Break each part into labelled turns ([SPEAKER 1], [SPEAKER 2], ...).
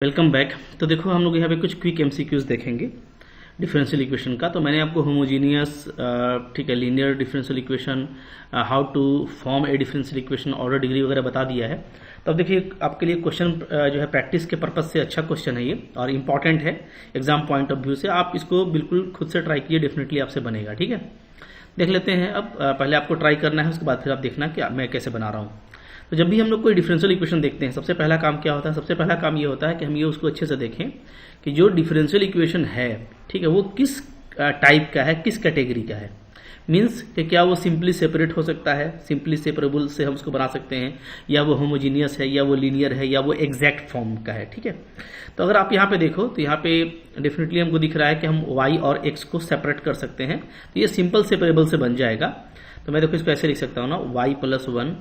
[SPEAKER 1] Welcome back. तो देखो हम लोग यहाँ पे कुछ क्विक एमसीक्यूज देखेंगे डिफरेंशियल इक्वेशन का। तो मैंने आपको होमोजीनियस ठीक है linear differential equation, how to form a differential equation, order degree वगैरह बता दिया है। तो अब देखिए आपके लिए क्वेश्चन जो है प्रैक्टिस के पर्पज से अच्छा क्वेश्चन है ये और इम्पॉर्टेंट है एग्जाम पॉइंट ऑफ व्यू से। आप इसको बिल्कुल खुद से ट्राई कीजिए, डेफिनेटली आपसे बनेगा। ठीक है, देख लेते हैं। अब पहले आपको ट्राई करना है, उसके बाद फिर आप देखना कि मैं कैसे बना रहा हूँ। तो जब भी हम लोग कोई डिफरेंशियल इक्वेशन देखते हैं, सबसे पहला काम क्या होता है? सबसे पहला काम ये होता है कि हम ये उसको अच्छे से देखें कि जो डिफरेंशियल इक्वेशन है, ठीक है, वो किस टाइप का है, किस कैटेगरी का है। मीन्स कि क्या वो सिंपली सेपरेट हो सकता है, सिंपली सेपरेबल से हम उसको बना सकते हैं, या वो होमोजीनियस है, या वो लीनियर है, या वो एग्जैक्ट फॉर्म का है। ठीक है, तो अगर आप यहाँ पे देखो तो यहाँ पे डेफिनेटली हमको दिख रहा है कि हम y और x को सेपरेट कर सकते हैं। तो ये सिंपल सेपरेबल से बन जाएगा। तो मैं देखो इसको ऐसे लिख सकता हूँ ना, y plus 1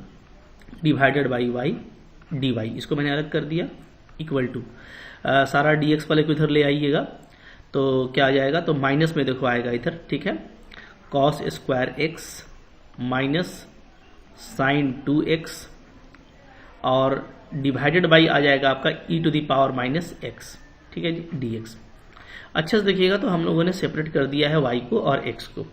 [SPEAKER 1] divided by y dy, इसको मैंने अलग कर दिया, इक्वल टू सारा dx वाले को इधर ले आइएगा तो क्या आ जाएगा? तो माइनस में देखो आएगा इधर, ठीक है, cos square x minus sine 2x और डिवाइडेड बाई आ जाएगा आपका e to the power minus x, ठीक है जी, dx। अच्छे से देखिएगा तो हम लोगों ने सेपरेट कर दिया है y को और x को।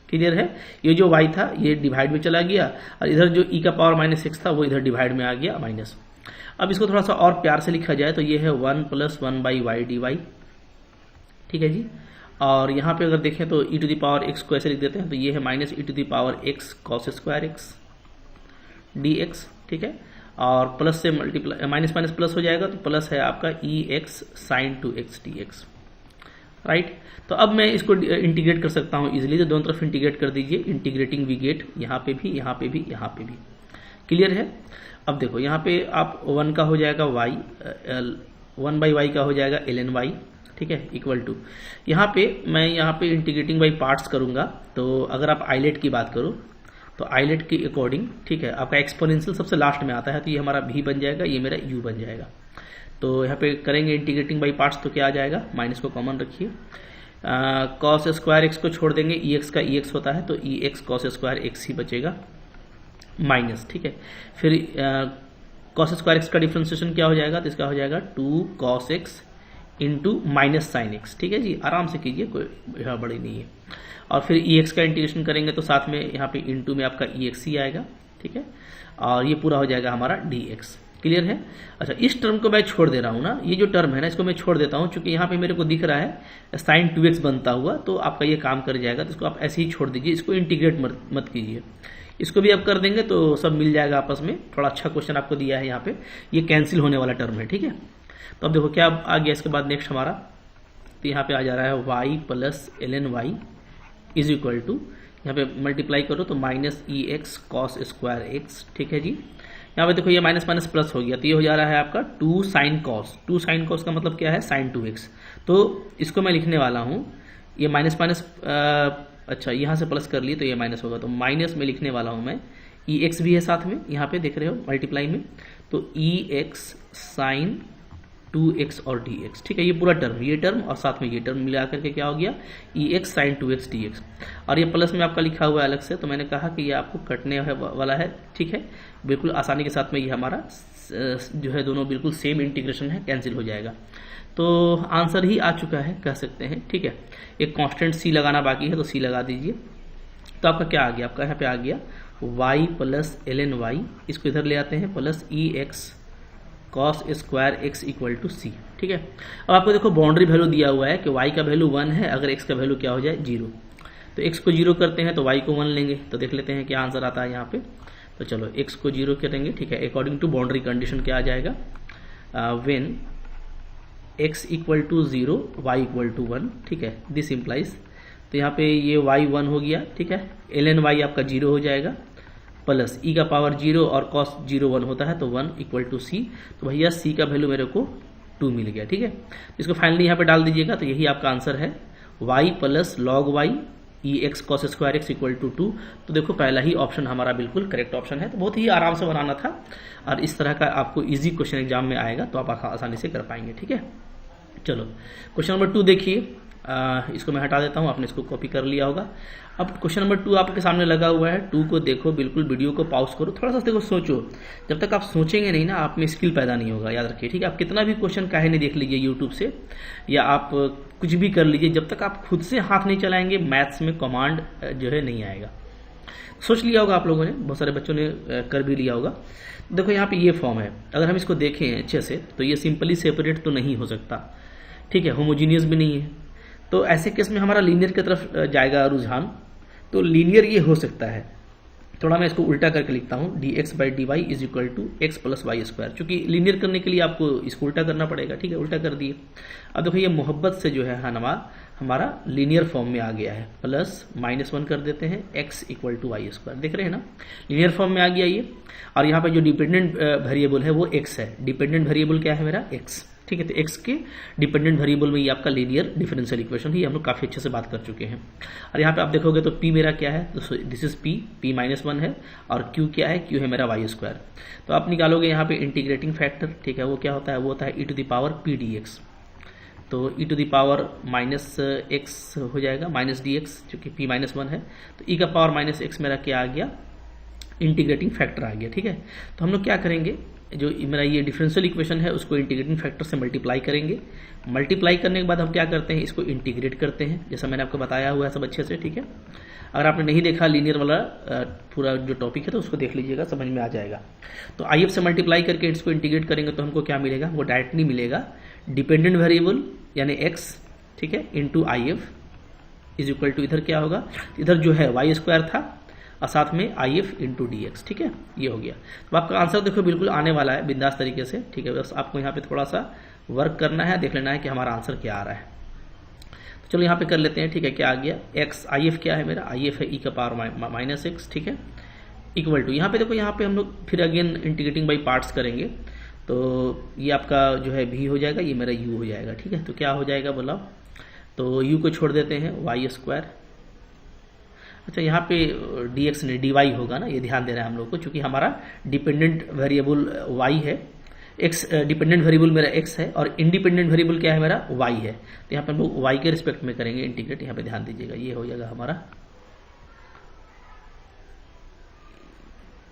[SPEAKER 1] क्लियर है? ये जो y था ये डिवाइड में चला गया और इधर जो e का पावर माइनस x था वो इधर डिवाइड में आ गया माइनस। अब इसको थोड़ा सा और प्यार से लिखा जाए तो ये है 1 plus 1 by y d y, ठीक है जी। और यहाँ पे अगर देखें तो e to the power x को ऐसे लिख देते हैं, तो ये है minus e to the power x cos square x dx, ठीक है। और प्लस से मल्टीप्लाई, माइनस माइनस प्लस हो जाएगा तो प्लस है आपका e(x sin 2x dx), right. तो अब मैं इसको इंटीग्रेट कर सकता हूँ इजीली, तो दोनों तरफ इंटीग्रेट कर दीजिए। इंटीग्रेटिंग वी गेट यहाँ पे भी, यहाँ पे भी, यहाँ पे भी। क्लियर है? अब देखो यहाँ पे आप 1 का हो जाएगा y, 1 बाई वाई का हो जाएगा ln y, ठीक है, इक्वल टू यहाँ पे मैं यहाँ पे इंटीग्रेटिंग बाई पार्ट्स करूंगा। तो अगर आप आइलेट की बात करो तो आइलेट के अकॉर्डिंग, ठीक है, आपका एक्सपोनेंशियल सबसे लास्ट में आता है, तो ये हमारा v बन जाएगा, ये मेरा u बन जाएगा। तो यहाँ पे करेंगे इंटीग्रेटिंग बाई पार्ट्स तो क्या आ जाएगा? माइनस को कॉमन रखिए, कॉस स्क्वायर एक्स को छोड़ देंगे, ई एक्स का ई एक्स होता है तो ई एक्स कॉस स्क्वायर एक्स ही बचेगा माइनस, ठीक है। फिर कॉस स्क्वायर एक्स का डिफ्रेंसिएशन क्या हो जाएगा? तो इसका हो जाएगा 2 cos x into minus sine x, ठीक है जी, आराम से कीजिए, कोई बड़ी नहीं है। और फिर ई एक्स का इंटीग्रेशन करेंगे तो साथ में यहाँ पे इंटू में आपका ई एक्स ही आएगा, ठीक है, और ये पूरा हो जाएगा हमारा डी एक्स। क्लियर है? अच्छा, इस टर्म को मैं छोड़ दे रहा हूँ ना, ये जो टर्म है ना इसको मैं छोड़ देता हूँ, क्योंकि यहाँ पे मेरे को दिख रहा है साइन 2x बनता हुआ, तो आपका ये काम कर जाएगा। तो इसको आप ऐसे ही छोड़ दीजिए, इसको इंटीग्रेट मत कीजिए। इसको भी आप कर देंगे तो सब मिल जाएगा आपस में। थोड़ा अच्छा क्वेश्चन आपको दिया है यहाँ पे, ये कैंसिल होने वाला टर्म है, ठीक है। तो अब देखो क्या आ गया इसके बाद नेक्स्ट हमारा, तो यहाँ पे आ जा रहा है y plus ln y is equal to, यहाँ पे मल्टीप्लाई करो तो minus e x cos square x, ठीक है जी। यहाँ पे देखो ये माइनस माइनस प्लस हो गया, तो ये हो जा रहा है आपका 2 साइन कॉस। 2 साइन कॉस का मतलब क्या है? Sign 2x। तो इसको मैं लिखने वाला हूँ, ये माइनस माइनस, अच्छा यहाँ से प्लस कर लिए तो ये माइनस होगा, तो माइनस में लिखने वाला हूँ मैं, ई एक्स भी है साथ में, यहाँ पे देख रहे हो मल्टीप्लाई में, तो ई एक्स साइन 2x और dx, ठीक है, ये पूरा टर्म, ये टर्म और साथ में ये टर्म मिला करके क्या हो गया? ई एक्स साइन 2x dx। और ये प्लस में आपका लिखा हुआ है अलग से, तो मैंने कहा कि ये आपको कटने वाला है, ठीक है, बिल्कुल आसानी के साथ में ये हमारा जो है दोनों बिल्कुल सेम इंटीग्रेशन है, कैंसिल हो जाएगा। तो आंसर ही आ चुका है कह सकते हैं, ठीक है। एक कॉन्स्टेंट सी लगाना बाकी है तो सी लगा दीजिए। तो आपका क्या आ गया? आपका यहाँ पे आ गया y प्लस ln y, इसको इधर ले आते हैं, plus e x cos square x equal to c, ठीक है। अब आपको देखो बाउंड्री वैल्यू दिया हुआ है कि y का वैल्यू 1 है, अगर x का वैल्यू क्या हो जाए? 0। तो x को 0 करते हैं तो y को 1 लेंगे, तो देख लेते हैं क्या आंसर आता है यहाँ पे। तो चलो x को 0 करेंगे, ठीक है, अकॉर्डिंग टू बाउंड्री कंडीशन क्या आ जाएगा? When x equal to 0 y equal to 1, ठीक है, दिस इम्प्लाइज, तो यहाँ पे ये y 1 हो गया, ठीक है, ln y आपका 0 हो जाएगा, प्लस e का पावर 0 और cos 0 1 होता है तो 1 इक्वल टू c। तो भैया c का वैल्यू मेरे को 2 मिल गया, ठीक है। इसको फाइनली यहाँ पे डाल दीजिएगा, तो यही आपका आंसर है, y plus log y e x cos square x equal to 2। तो देखो पहला ही ऑप्शन हमारा बिल्कुल करेक्ट ऑप्शन है। तो बहुत ही आराम से बनाना था और इस तरह का आपको इजी क्वेश्चन एग्जाम में आएगा तो आप आसानी से कर पाएंगे, ठीक है। चलो क्वेश्चन नंबर 2 देखिए, इसको मैं हटा देता हूँ, आपने इसको कॉपी कर लिया होगा। अब क्वेश्चन नंबर 2 आपके सामने लगा हुआ है। 2 को देखो, बिल्कुल वीडियो को पॉज करो, थोड़ा सा देखो, सोचो। जब तक आप सोचेंगे नहीं ना, आप में स्किल पैदा नहीं होगा, याद रखिए, ठीक है। आप कितना भी क्वेश्चन काहे नहीं देख लीजिए यूट्यूब से, या आप कुछ भी कर लीजिए, जब तक आप खुद से हाथ नहीं चलाएंगे मैथ्स में कमांड जो है नहीं आएगा। सोच लिया होगा आप लोगों ने, बहुत सारे बच्चों ने कर भी लिया होगा। देखो यहाँ पे ये फॉर्म है, अगर हम इसको देखें अच्छे से तो ये सिंपली सेपरेट तो नहीं हो सकता, ठीक है, होमोजीनियस भी नहीं है। तो ऐसे केस में हमारा लीनियर की तरफ जाएगा रुझान, तो लीनियर ये हो सकता है। थोड़ा मैं इसको उल्टा करके लिखता हूँ, dx/dy is equal to x plus y square. चूंकि लीनियर करने के लिए आपको इसको उल्टा करना पड़ेगा, ठीक है, उल्टा कर दिए। अब देखो ये मोहब्बत से जो है हमारा लीनियर फॉर्म में आ गया है, प्लस -1 कर देते हैं, x equal to y square. देख रहे हैं ना, लीनियर फॉर्म में आ गया ये। और यहाँ पे जो डिपेंडेंट वेरिएबल है वो x है। डिपेंडेंट वेरिएबल क्या है मेरा? x, ठीक है। तो x के डिपेंडेंट वेरिएबल में ये आपका लीनियर डिफरेंशियल इक्वेशन ही हम लोग काफी अच्छे से बात कर चुके हैं। और यहाँ पे आप देखोगे तो p मेरा क्या है, तो दिस इज p -1 है, और q क्या है, q है मेरा वाई स्क्वायर। तो आप निकालोगे यहाँ पे इंटीग्रेटिंग फैक्टर, ठीक है, वो क्या होता है, वो होता है e to the power p dx। तो e to the power -x हो जाएगा, -dx, चूंकि p -1 है, तो e का पावर -x मेरा क्या आ गया, इंटीग्रेटिंग फैक्टर आ गया, ठीक है। तो हम लोग क्या करेंगे, जो मेरा ये डिफरेंशियल इक्वेशन है उसको इंटीग्रेटिंग फैक्टर से मल्टीप्लाई करेंगे। मल्टीप्लाई करने के बाद हम क्या करते हैं, इसको इंटीग्रेट करते हैं, जैसा मैंने आपको बताया हुआ है सब अच्छे से, ठीक है। अगर आपने नहीं देखा लीनियर वाला पूरा जो टॉपिक है तो उसको देख लीजिएगा, समझ में आ जाएगा। तो आई एफ से मल्टीप्लाई करके इसको इंटीग्रेट करेंगे तो हमको क्या मिलेगा, वो डायरेक्टली मिलेगा डिपेंडेंट वेरिएबल यानी x, ठीक है, into I F is equal to, इधर क्या होगा, इधर जो है वाई स्क्वायर था और साथ में I F into D x, ठीक है, ये हो गया। तो आपका आंसर देखो बिल्कुल आने वाला है बिंदास तरीके से, ठीक है। बस आपको यहाँ पे थोड़ा सा वर्क करना है, देख लेना है कि हमारा आंसर क्या आ रहा है। तो चलो यहाँ पे कर लेते हैं, ठीक है, क्या आ गया, एक्स, आई एफ क्या है मेरा, आई एफ है e का पावर -x, ठीक है, इक्वल टू, यहाँ पे देखो, यहाँ पे हम लोग फिर अगेन इंटीग्रेटिंग बाई पार्ट्स करेंगे। तो ये आपका जो है v हो जाएगा, ये मेरा u हो जाएगा, ठीक है। तो क्या हो जाएगा बोला, तो u को छोड़ देते हैं, वाई स्क्वायर। अच्छा, यहाँ पे dx नहीं dy होगा ना, ये ध्यान देना है हम लोग को, क्योंकि हमारा डिपेंडेंट वेरिएबल y है, x डिपेंडेंट वेरिएबल मेरा x है और इंडिपेंडेंट वेरिएबल क्या है मेरा y है। तो यहाँ पे हम लोग y के रिस्पेक्ट में करेंगे इंटीग्रेट, यहाँ पे ध्यान दीजिएगा, ये हो जाएगा हमारा,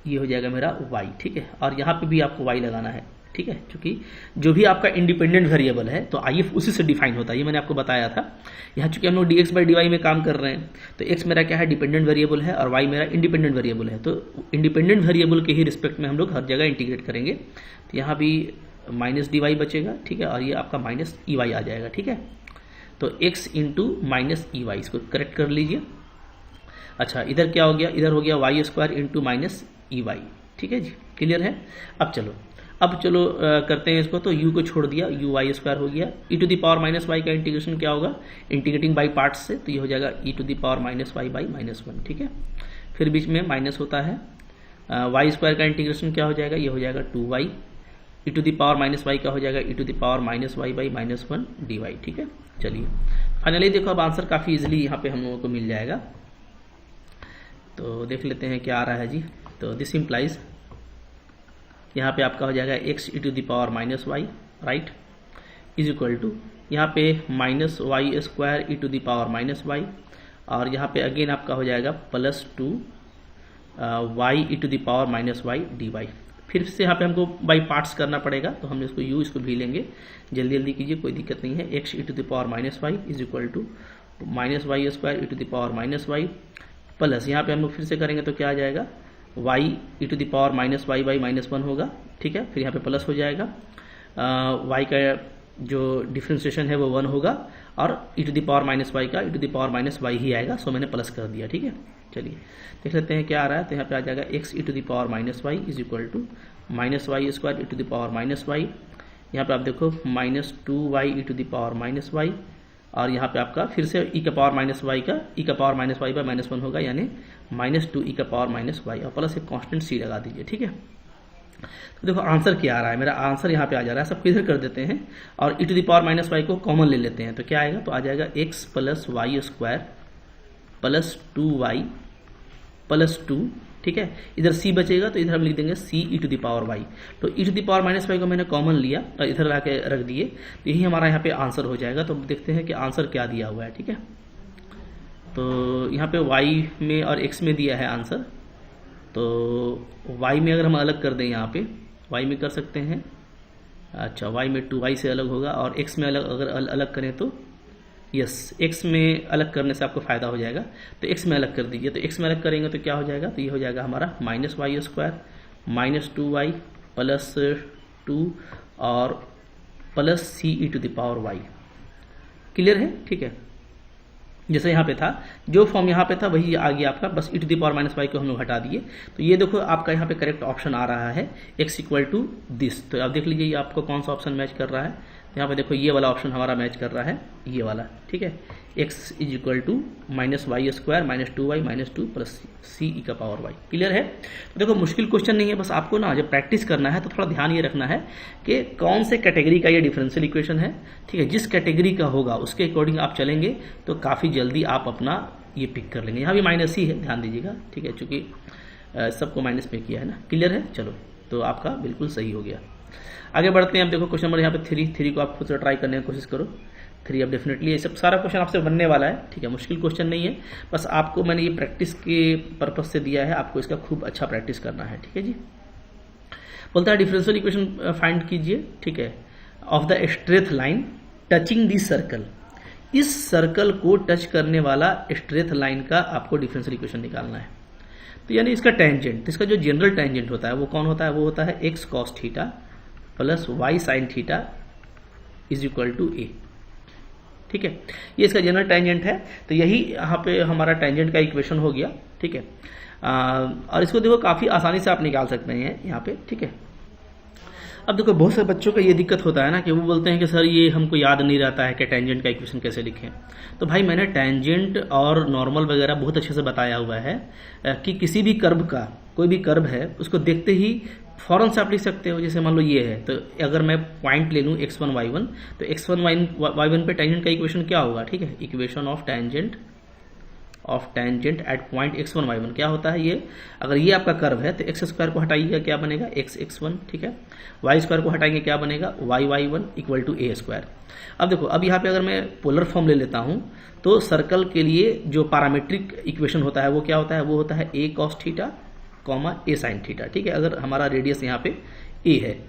[SPEAKER 1] ये हो जाएगा मेरा y, ठीक है। और यहाँ पे भी आपको y लगाना है, ठीक है, क्योंकि जो भी आपका इंडिपेंडेंट वेरिएबल है तो आई एफ उसी से डिफाइन होता है, ये मैंने आपको बताया था। यहाँ चूंकि हम लोग dx/dy में काम कर रहे हैं, तो x मेरा क्या है, डिपेंडेंट वेरिएबल है, और y मेरा इंडिपेंडेंट वेरिएबल है। तो इंडिपेंडेंट वेरिएबल के ही रिस्पेक्ट में हम लोग हर जगह इंटीग्रेट करेंगे। तो यहाँ भी -dy बचेगा, ठीक है, और ये आपका -ey आ जाएगा, ठीक है। तो x इंटू -ey, इसको करेक्ट कर लीजिए। अच्छा, इधर क्या हो गया, इधर हो गया वाई स्क्वायर इंटू -ey, ठीक है जी, क्लियर है। अब चलो करते हैं इसको, तो u को छोड़ दिया, u वाई स्क्वायर हो गया, e to the power -y का इंटीग्रेशन क्या होगा, इंटीग्रेटिंग बाई पार्ट्स से, तो ये हो जाएगा e to the power -y by -1, ठीक है। फिर बीच में माइनस होता है, वाई स्क्वायर का इंटीग्रेशन क्या हो जाएगा, ये हो जाएगा 2y, e to the power -y का हो जाएगा e to the power -y by -1 dy, ठीक है। चलिए फाइनली देखो, अब आंसर काफी इजिली यहाँ पे हम लोगों को मिल जाएगा। तो देख लेते हैं क्या आ रहा है जी। तो दिस इम्प्लाइज, यहाँ पे आपका हो जाएगा x e to the power -y, right, is equal to, यहाँ पे -y square e to the power -y, और यहाँ पे अगेन आपका हो जाएगा +2 y e to the power -y dy। फिर से यहाँ पे हमको बाई पार्ट्स करना पड़ेगा, तो हम इसको u, इसको भी लेंगे, जल्दी जल्दी कीजिए, कोई दिक्कत नहीं है। x e to the power -y is equal to -y square e to the power -y, plus यहाँ पे हम लोग फिर से करेंगे तो क्या आ जाएगा, y e to the power -y by -1 होगा, ठीक है। फिर यहाँ पे प्लस हो जाएगा, y का जो डिफ्रेंसिएशन है वो 1 होगा, और e to the power -y का e to the power -y ही आएगा, सो मैंने प्लस कर दिया, ठीक है। चलिए देख लेते हैं क्या आ रहा है। तो यहाँ पे आ जाएगा x e to the power -y is equal to -y square e to the power -y, यहाँ पे आप देखो -2y e to the power -y, और यहाँ पे आपका फिर से e का पावर -y का e का पावर -y बाय -1 होगा, यानी -2 e का पावर -y, और प्लस एक कांस्टेंट c लगा दीजिए, ठीक है। तो देखो आंसर क्या आ रहा है, मेरा आंसर यहाँ पे आ जा रहा है, सब इधर कर देते हैं और e to the power -y को कॉमन ले लेते हैं, तो क्या आएगा, तो आ जाएगा x plus y square plus 2y plus 2 ठीक है। इधर c बचेगा तो इधर हम लिख देंगे c e to the power y। तो e to the power minus y को मैंने कॉमन लिया और इधर ला के रख दिए, तो यही हमारा यहाँ पे आंसर हो जाएगा। तो देखते हैं कि आंसर क्या दिया हुआ है, ठीक है। तो यहाँ पे y में और x में दिया है आंसर, तो y में अगर हम अलग कर दें, यहाँ पे y में कर सकते हैं, अच्छा y में 2y से अलग होगा, और x में अगर अलग करें तो यस, x में अलग करने से आपको फ़ायदा हो जाएगा, तो x में अलग कर दीजिए। तो x में अलग करेंगे तो क्या हो जाएगा, तो ये हो जाएगा हमारा minus y square minus 2y plus 2 और plus c e to the power y। Clear है, ठीक है। जैसे यहाँ पे था, जो फॉर्म यहाँ पे था वही आ गया आपका, बस e to the power minus y को हम लोग हटा दिए। तो ये देखो आपका यहाँ पे करेक्ट ऑप्शन आ रहा है x इक्वल टू दिस। तो आप देख लीजिए ये आपको कौन सा ऑप्शन मैच कर रहा है। यहाँ पे देखो ये वाला ऑप्शन हमारा मैच कर रहा है, ये वाला, ठीक है। x is equal to minus y square minus 2y minus 2 plus c e का पावर y। क्लियर है। तो देखो मुश्किल क्वेश्चन नहीं है, बस आपको ना जब प्रैक्टिस करना है तो थोड़ा ध्यान ये रखना है कि कौन से कैटेगरी का ये डिफरेंशियल इक्वेशन है, ठीक है। जिस कैटेगरी का होगा उसके अकॉर्डिंग आप चलेंगे तो काफ़ी जल्दी आप अपना ये पिक कर लेंगे। यहाँ भी माइनस ही है, ध्यान दीजिएगा, ठीक है, चूँकि सबको माइनस पे किया है ना। क्लियर है, चलो तो आपका बिल्कुल सही हो गया। आगे बढ़ते हैं। अब देखो क्वेश्चन नंबर यहाँ पे 3 को आप खुद से ट्राई करने की कोशिश करो। 3 अब डेफिनेटली ये सब सारा क्वेश्चन आपसे बनने वाला है, ठीक है। मुश्किल क्वेश्चन नहीं है, बस आपको मैंने ये प्रैक्टिस के पर्पज से दिया है, आपको इसका खूब अच्छा प्रैक्टिस करना है, ठीक है जी। बोलता है डिफरेंशियल इक्वेशन फाइंड कीजिए, ठीक है, of the straight line touching the circle. इस सर्कल को टच करने वाला स्ट्रेट लाइन का आपको डिफरेंशियल इक्वेशन निकालना है। तो यानी इसका टेंजेंट, इसका जो जनरल टेंजेंट होता है वो कौन होता है, वो होता है x cos theta plus y sine theta is equal to a, ठीक है। ये इसका जनरल टेंजेंट है, तो यही यहाँ पे हमारा टेंजेंट का इक्वेशन हो गया, ठीक है। और इसको देखो काफ़ी आसानी से आप निकाल सकते हैं यहाँ पे, ठीक है। अब देखो बहुत से बच्चों का ये दिक्कत होता है ना कि वो बोलते हैं कि सर ये हमको याद नहीं रहता है कि टेंजेंट का इक्वेशन कैसे लिखें। तो भाई मैंने टेंजेंट और नॉर्मल वगैरह बहुत अच्छे से बताया हुआ है कि किसी भी कर्व का, कोई भी कर्व है उसको देखते ही फौरन से आप लिख सकते हो। जैसे मान लो ये है, तो अगर मैं पॉइंट ले लूँ x1 y1, तो x1 y1 पे टेंजेंट का इक्वेशन क्या होगा, ठीक है, equation of tangent at point x1 y1 क्या होता है ये। अगर ये आपका कर्व है तो x स्क्वायर को हटाइएगा क्या बनेगा x1, ठीक है। y स्क्वायर को हटाएंगे क्या बनेगा y1 equal to a square. अब देखो, अब यहाँ पे अगर मैं पोलर फॉर्म ले लेता हूँ तो सर्कल के लिए जो पैरामीट्रिक इक्वेशन होता है वो क्या होता है, वो होता है a cos theta comma a sin theta, ठीक है। अगर हमारा रेडियस यहाँ पे a है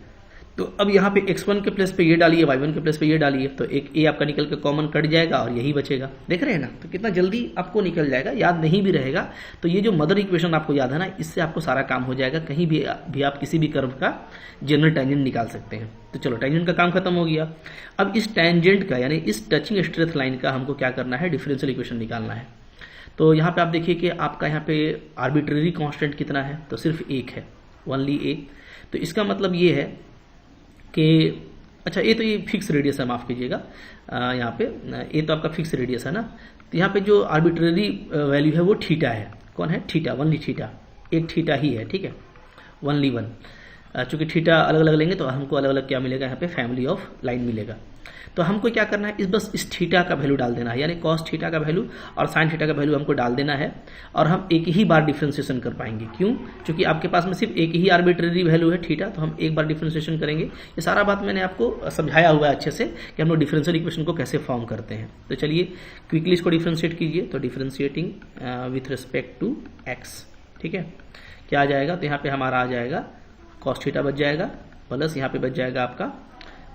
[SPEAKER 1] तो अब यहाँ पे x1 के प्लेस पे ये डालिए, y1 के प्लेस पे ये डालिए, तो एक a आपका निकल के कॉमन कट जाएगा और यही बचेगा। देख रहे हैं ना, तो कितना जल्दी आपको निकल जाएगा, याद नहीं भी रहेगा। तो ये जो मदर इक्वेशन आपको याद है ना, इससे आपको सारा काम हो जाएगा। कहीं भी आप किसी भी कर्व का जनरल टेंजेंट निकाल सकते हैं। तो चलो टेंजेंट का काम खत्म हो गया। अब इस टेंजेंट का यानी इस टचिंग स्ट्रेट लाइन का हमको क्या करना है, डिफरेंशियल इक्वेशन निकालना है। तो यहाँ पे आप देखिए कि आपका यहाँ पे आर्बिट्रेरी कांस्टेंट कितना है, तो सिर्फ एक है, ओनली एक। तो इसका मतलब ये है कि अच्छा ये तो ये फिक्स रेडियस है, माफ़ कीजिएगा, यहाँ पे ये तो आपका फिक्स रेडियस है ना। तो यहाँ पे जो आर्बिट्रेरी वैल्यू है वो थीटा है। कौन है, थीटा, ओनली थीटा, एक थीटा ही है, ठीक है, ओनली वन। चूँकि थीटा अलग अलग लेंगे तो हमको अलग अलग क्या मिलेगा, यहाँ पे फैमिली ऑफ लाइन मिलेगा। तो हमको क्या करना है, बस इस थीटा का वैल्यू डाल देना है, यानी कॉस थीटा का वैल्यू और साइन थीटा का वैल्यू हमको डाल देना है। और हम एक ही बार डिफ्रेंसिएशन कर पाएंगे, क्यों, क्योंकि आपके पास में सिर्फ एक ही आर्बिट्रेरी वैल्यू है थीटा, तो हम एक बार डिफ्रेंसिएशन करेंगे। ये सारा बात मैंने आपको समझाया हुआ है अच्छे से कि हम लोग डिफरेंशियल इक्वेशन को कैसे फॉर्म करते हैं। तो चलिए क्विकली इसको डिफ्रेंशिएट कीजिए। तो differentiating with respect to x, ठीक है, क्या आ जाएगा, तो यहाँ पे हमारा आ जाएगा कॉस थीटा बच जाएगा, प्लस यहाँ पे बच जाएगा आपका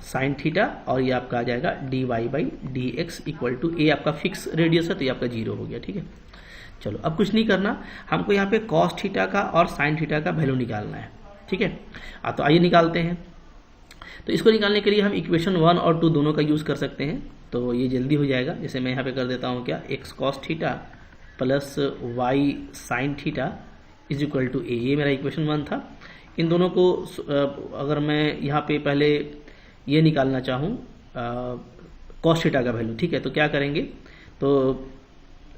[SPEAKER 1] साइन थीटा, और ये आपका आ जाएगा dy by d x equal to a. आपका फिक्स रेडियस है तो ये आपका 0 हो गया, ठीक है। चलो अब कुछ नहीं करना, हमको यहाँ पे कॉस थीटा का और साइन थीटा का वैल्यू निकालना है, ठीक है। तो आइए निकालते हैं। तो इसको निकालने के लिए हम इक्वेशन 1 और 2 दोनों का यूज़ कर सकते हैं, तो ये जल्दी हो जाएगा। जैसे मैं यहाँ पे कर देता हूँ क्या, x cos theta plus y sine theta is equal to a, ये मेरा इक्वेशन 1 था। इन दोनों को अगर मैं यहाँ पे पहले ये निकालना चाहूँ कॉस थीटा का वैल्यू, ठीक है, तो क्या करेंगे, तो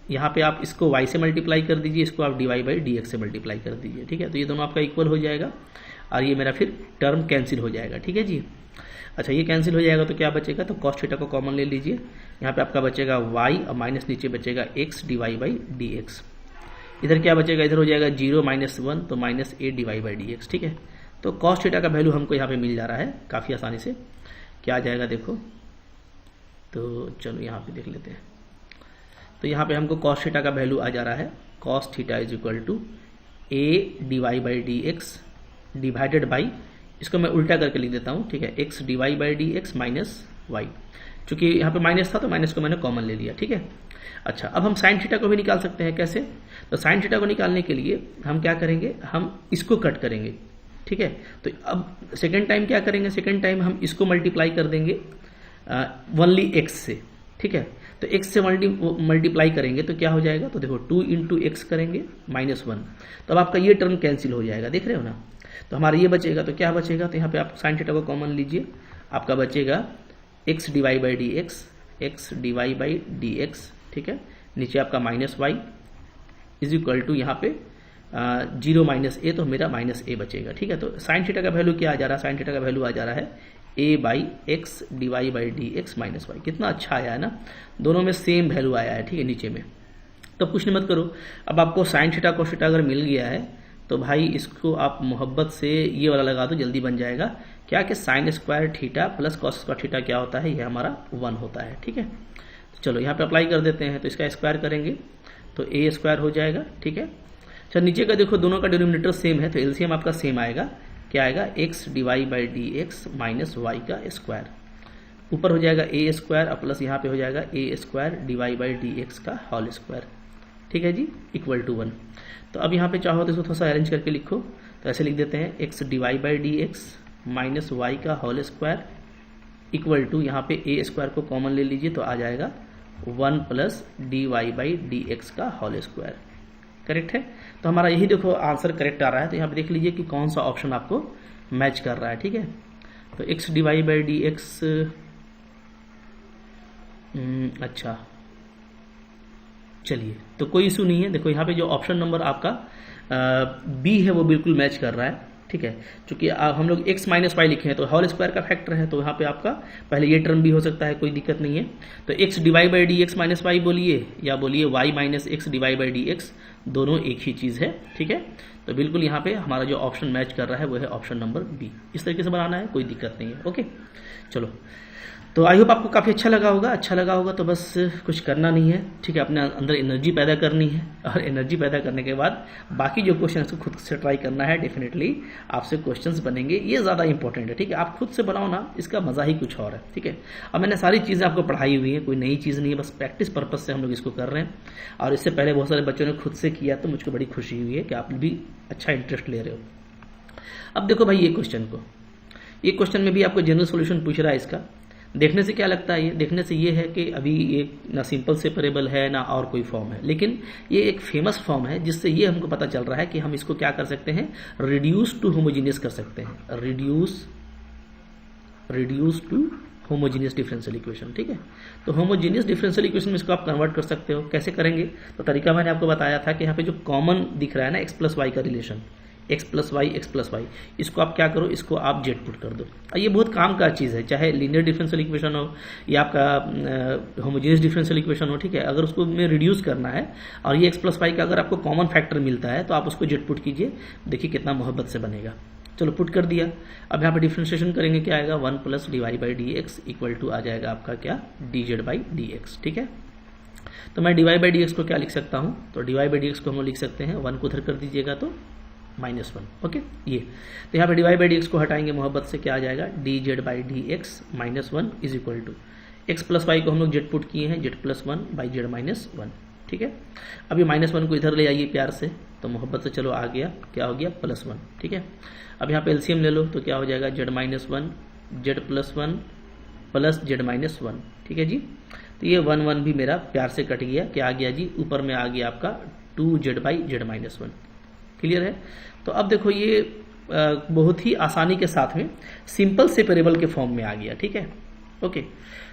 [SPEAKER 1] यहाँ पे आप इसको y से मल्टीप्लाई कर दीजिए, इसको आप dy बाई डी एक्स से मल्टीप्लाई कर दीजिए, ठीक है। तो ये दोनों आपका इक्वल हो जाएगा और ये मेरा फिर टर्म कैंसिल हो जाएगा, ठीक है जी। अच्छा ये कैंसिल हो जाएगा तो क्या बचेगा, तो कॉस थीटा को कॉमन ले लीजिए, यहाँ पे आपका बचेगा y और माइनस नीचे बचेगा x dy by d x. इधर क्या बचेगा, इधर हो जाएगा 0 माइनस 1 तो minus a d y by d x. ठीक है, तो कॉस थीटा का वैल्यू हमको यहाँ पे मिल जा रहा है काफ़ी आसानी से। क्या आ जाएगा देखो, तो चलो यहाँ पे देख लेते हैं। तो यहाँ पे हमको कॉस थीटा का वैल्यू आ जा रहा है, cos theta is equal to a d y by d x divided by, इसको मैं उल्टा करके लिख देता हूँ। ठीक है, x d y by d x minus y, चूंकि यहाँ पे माइनस था तो माइनस को मैंने कॉमन ले लिया। ठीक है, अच्छा अब हम साइन थीटा को भी निकाल सकते हैं। कैसे, तो साइन थीटा को निकालने के लिए हम क्या करेंगे, हम इसको कट करेंगे। ठीक है, तो अब सेकेंड टाइम क्या करेंगे, सेकेंड टाइम हम इसको मल्टीप्लाई कर देंगे ओनली एक्स से। ठीक है, तो x से मल्टीप्लाई करेंगे तो क्या हो जाएगा, तो देखो 2 इंटू एक्स करेंगे माइनस 1, तो अब आपका ये टर्म कैंसिल हो जाएगा, देख रहे हो ना। तो हमारा ये बचेगा, तो क्या बचेगा, तो यहाँ पे आप साइन थीटा को कॉमन लीजिए, आपका बचेगा x d y by d x, x d y by d x. ठीक है, नीचे आपका minus y is equal to यहाँ पे 0 माइनस ए, तो मेरा माइनस ए बचेगा। ठीक है, तो साइन थीटा का वैल्यू क्या आ जा रहा है, साइन थीटा का वैल्यू आ जा रहा है a by x d y by d x minus y. कितना अच्छा आया है ना, दोनों में सेम वैल्यू आया है। ठीक है, नीचे में तो कुछ नहीं मत करो। अब आपको साइन थीटा कोस थीटा अगर मिल गया है तो भाई इसको आप मोहब्बत से ये वाला लगा दो, जल्दी बन जाएगा। क्या कि sine square theta plus cos square theta क्या होता है, ये हमारा 1 होता है। ठीक है, तो चलो यहाँ पे अप्लाई कर देते हैं, तो इसका स्क्वायर करेंगे तो ए स्क्वायर हो जाएगा। ठीक है, अच्छा नीचे का देखो दोनों का डिनोमिनेटर सेम है, तो एलसीएम आपका सेम आएगा। क्या आएगा, x d y by d x minus y का स्क्वायर, ऊपर हो जाएगा ए स्क्वायर और प्लस यहाँ पे हो जाएगा ए square Dibai by d x का होल स्क्वायर। ठीक है जी, इक्वल टू 1। तो अब यहाँ पे चाहो तो इसको थोड़ा सा अरेंज करके लिखो, तो ऐसे लिख देते हैं x d y by d x minus y का होल स्क्वायर इक्वल टू यहाँ पे ए स्क्वायर को कॉमन ले लीजिए तो आ जाएगा 1 plus d y by d x का होल स्क्वायर। करेक्ट है, तो हमारा यही देखो आंसर करेक्ट आ रहा है। तो यहाँ पे देख लीजिए कि कौन सा ऑप्शन आपको मैच कर रहा है। ठीक है, तो x d y by d x, अच्छा चलिए, तो कोई इशू नहीं है। देखो यहाँ पे जो ऑप्शन नंबर आपका बी है वो बिल्कुल मैच कर रहा है। ठीक है, चूंकि हम लोग x माइनस वाई लिखे हैं तो होल स्क्वायर का फैक्टर है, तो यहाँ पे आपका पहले ये टर्म भी हो सकता है, कोई दिक्कत नहीं है। तो x d y by d x minus y बोलिए या बोलिए y minus x d y by d x, दोनों एक ही चीज़ है। ठीक है, तो बिल्कुल यहाँ पे हमारा जो ऑप्शन मैच कर रहा है वो है ऑप्शन नंबर बी। इस तरीके से बनाना है, कोई दिक्कत नहीं है। ओके, चलो, तो आई होप आपको काफ़ी अच्छा लगा होगा। अच्छा लगा होगा तो बस कुछ करना नहीं है। ठीक है, अपने अंदर एनर्जी पैदा करनी है, और एनर्जी पैदा करने के बाद बाकी जो क्वेश्चन को खुद से ट्राई करना है। डेफिनेटली आपसे क्वेश्चंस बनेंगे, ये ज़्यादा इंपॉर्टेंट है। ठीक है, आप खुद से बनाओ ना, इसका मज़ा ही कुछ और है। ठीक है, अब मैंने सारी चीज़ें आपको पढ़ाई हुई है, कोई नई चीज़ नहीं है, बस प्रैक्टिस पर्पज से हम लोग इसको कर रहे हैं। और इससे पहले बहुत सारे बच्चों ने खुद से किया, तो मुझको बड़ी खुशी हुई है कि आप भी अच्छा इंटरेस्ट ले रहे हो। अब देखो भाई, ये क्वेश्चन में भी आपको जनरल सोल्यूशन पूछ रहा है। इसका देखने से क्या लगता है, ये देखने से ये है कि अभी ये ना सिंपल सेपरेबल है ना और कोई फॉर्म है, लेकिन ये एक फेमस फॉर्म है, जिससे ये हमको पता चल रहा है कि हम इसको क्या कर सकते हैं, रिड्यूस टू होमोजीनियस कर सकते हैं। Reduce to homogeneous differential equation. ठीक है, तो होमोजीनियस डिफरेंशियल इक्वेशन में इसको आप कन्वर्ट कर सकते हो। कैसे करेंगे, तो तरीका मैंने आपको बताया था कि यहाँ पे जो कॉमन दिख रहा है ना, एक्स प्लस वाई का रिलेशन, एक्स प्लस वाई, इसको आप क्या करो, इसको आप जेड पुट कर दो। ये बहुत काम का चीज़ है, चाहे लीनियर डिफरेंशियल इक्वेशन हो या आपका होमोजेनियस डिफरेंशियल इक्वेशन हो। ठीक है, अगर उसको में रिड्यूस करना है और ये एक्स प्लस वाई का अगर आपको कॉमन फैक्टर मिलता है तो आप उसको जेड पुट कीजिए, देखिए कितना मोहब्बत से बनेगा। चलो पुट कर दिया, अब यहाँ पे डिफरेंशिएशन करेंगे, क्या आएगा, 1 plus d y by d x equal to आ जाएगा आपका क्या, d z by d x. ठीक है, तो मैं d y by d x को क्या लिख सकता हूँ, तो d y by d x को हम लोग लिख सकते हैं 1 को उधर कर दीजिएगा तो -1। ओके, ये तो यहाँ पे डिवाई बाई डी एक्स को हटाएंगे मोहब्बत से, क्या आ जाएगा, d z by d x -1 is equal to x plus y को हम लोग जेड पुट किए हैं, जेड प्लस 1 बाई जेड -1। ठीक है, अब ये -1 को इधर ले आइए प्यार से, तो मोहब्बत से चलो आ गया, क्या हो गया, +1। ठीक है, अब यहाँ पे एलसीएम ले लो तो क्या हो जाएगा, Z -1 Z plus 1 plus Z -1। ठीक है जी, तो ये 1 1 भी मेरा प्यार से कट गया, क्या आ गया जी, ऊपर में आ गया आपका 2z बाई जेड -1। क्लियर है, तो अब देखो ये बहुत ही आसानी के साथ में सिंपल सेपरेबल के फॉर्म में आ गया। ठीक है, ओके,